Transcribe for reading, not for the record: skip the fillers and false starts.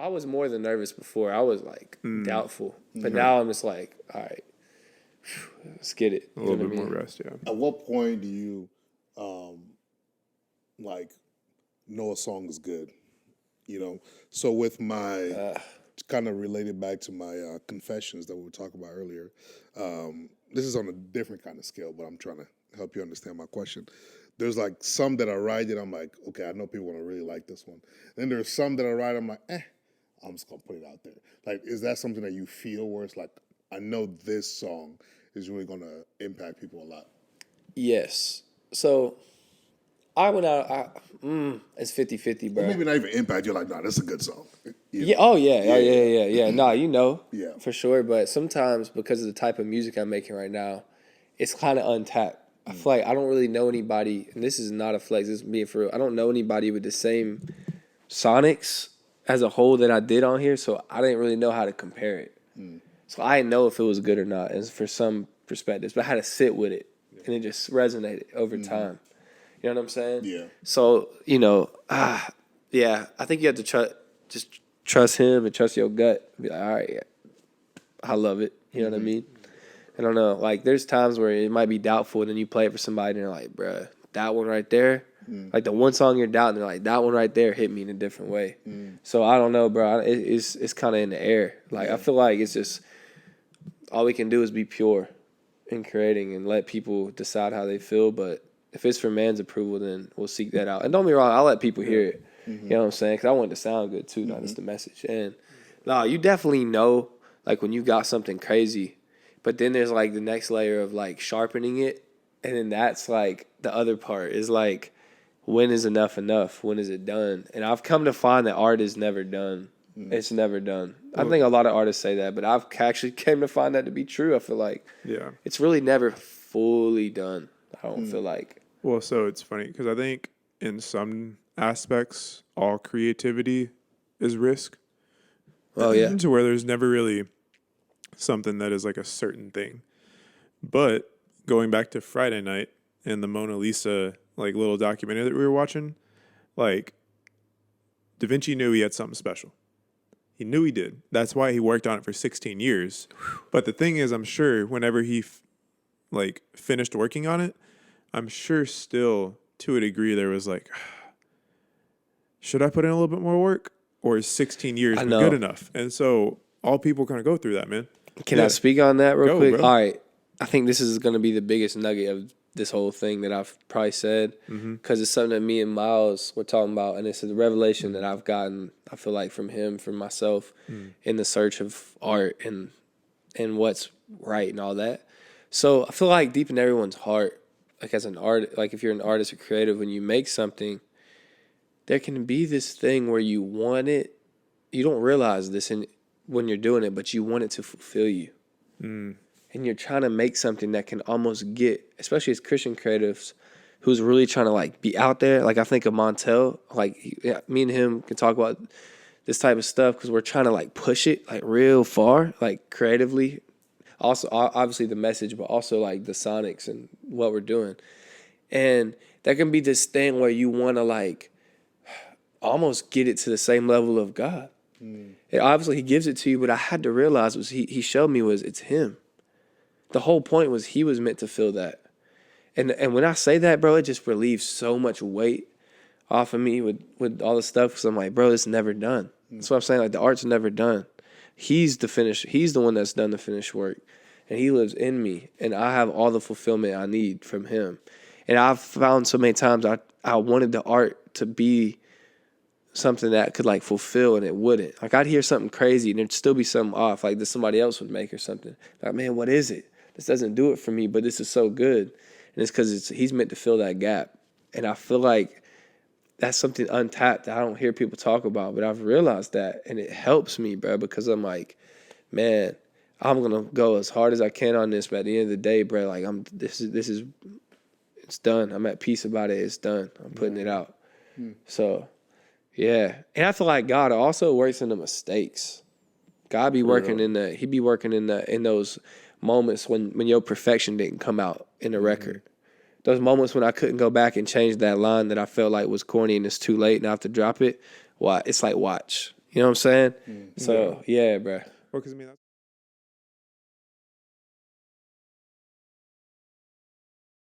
I was more than nervous before. I was like doubtful, but now I'm just like, all right, let's get it. A little bit more rest, yeah. At what point do you, like, know a song is good? You know, so with my kind of related back to my confessions that we were talking about earlier. This is on a different kind of scale, but I'm trying to help you understand my question. There's like some that I write that I'm like, okay, I know people want to really like this one. Then there's some that I write, I'm like, I'm just gonna put it out there. Like, is that something that you feel where it's like, I know this song is really gonna impact people a lot? Yes. So I went out. It's 50-50, bro. Or maybe not even impact. You're like, nah, this is a good song. Yeah. Oh yeah. Yeah. Nah, you know. Yeah. For sure. But sometimes because of the type of music I'm making right now, it's kind of untapped. I feel like I don't really know anybody, and this is not a flex. This is being for real. I don't know anybody with the same sonics as a whole that I did on here, so I didn't really know how to compare it. So I didn't know if it was good or not, as for some perspectives. But I had to sit with it, and it just resonated over time. You know what I'm saying? Yeah. So, you know, yeah, I think you have to just trust him and trust your gut. Be like, all right, yeah, I love it. You know what I mean? I don't know. Like, there's times where it might be doubtful, and then you play it for somebody, and they're like, bruh, that one right there, like the one song you're doubting, they're like, that one right there hit me in a different way. So I don't know, bro. It's kind of in the air. Like, I feel like it's just all we can do is be pure in creating and let people decide how they feel. But if it's for man's approval, then we'll seek that out. And don't be wrong, I'll let people hear it. You know what I'm saying? Because I want it to sound good too, not just the message. And no, you definitely know, like, when you got something crazy. But then there's, like, the next layer of, like, sharpening it. And then that's, like, the other part is, like, when is enough enough? When is it done? And I've come to find that art is never done. It's never done. I think a lot of artists say that, but I've actually came to find that to be true. I feel like it's really never fully done. I don't feel like. Well, so it's funny because I think in some aspects, all creativity is risk. Oh, yeah. To where there's never really something that is like a certain thing. But going back to Friday night and the Mona Lisa like little documentary that we were watching, like Da Vinci knew he had something special. He knew he did. That's why he worked on it for 16 years. But the thing is, I'm sure whenever he finished working on it, I'm sure still to a degree there was like, should I put in a little bit more work, or is 16 years good enough? And so all people kind of go through that, man. Can I speak on that real quick? Bro. All right. I think this is going to be the biggest nugget of this whole thing that I've probably said, because it's something that me and Miles were talking about, and it's a revelation that I've gotten, I feel like, from him, from myself, in the search of art and what's right and all that. So I feel like deep in everyone's heart, like as an art, like if you're an artist or creative, when you make something, there can be this thing where you want it, you don't realize this when you're doing it, but you want it to fulfill you. And you're trying to make something that can almost get, especially as Christian creatives, who's really trying to like be out there. Like I think of Montel, like me and him can talk about this type of stuff because we're trying to like push it like real far, like creatively. Also, obviously the message, but also like the sonics and what we're doing. And there can be this thing where you want to like almost get it to the same level of God. And obviously he gives it to you, but I had to realize was he showed me was it's him. The whole point was he was meant to feel that. And when I say that, bro, it just relieves so much weight off of me with all the stuff, because I'm like, bro, it's never done. That's what I'm saying. Like, the art's never done. He's the finisher. He's the one that's done the finished work. And he lives in me. And I have all the fulfillment I need from him. And I've found so many times I wanted the art to be something that could like fulfill, and it wouldn't. Like, I'd hear something crazy and there'd still be something off, like that somebody else would make or something. Like, man, what is it? This doesn't do it for me, but this is so good. And it's because he's meant to fill that gap. And I feel like that's something untapped that I don't hear people talk about, but I've realized that, and it helps me, bro, because I'm like, man, I'm gonna go as hard as I can on this, but at the end of the day, bro, like this is it's done. I'm at peace about it. It's done. I'm putting it out. So yeah. And I feel like God also works in the mistakes. God be working he be working in those moments when your perfection didn't come out in the record. Those moments when I couldn't go back and change that line that I felt like was corny and it's too late and I have to drop it. It's like, watch. You know what I'm saying? So yeah, bro. Well, because I mean,